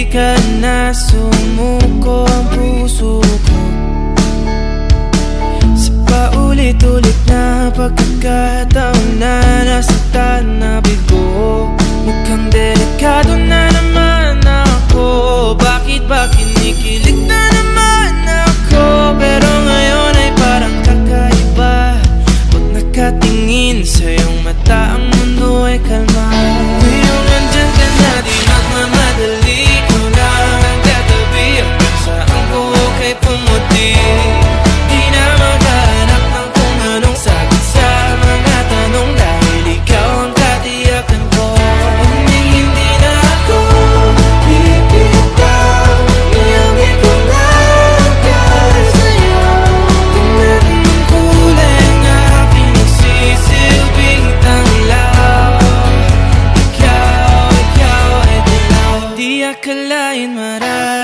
ka na sumuko ang puso ko sa paulit-ulit na pagkakataon na nasaktan na bigo. Mukhang delikado na naman ako. Bakit ba kinikilig na naman ako? Pero ngayon ay parang kakaiba. Pag nakatingin sa iyong mata, ang mundo ay kalma. Ngayong nandyan ka na, di magmamadali. Ikaw lang ang katabi. Ang saan ko kay pumuti. Di na maghanap ng kung anong sagot sa mga tanong, dahil ikaw ang katiyakan ko. Hindi na ako bibitaw. Ngayong ikaw lang para sa'yo. Tingnan ang kulay ng aking nagsisilbing tanglaw. Ikaw ay dilaw. Di akalain marami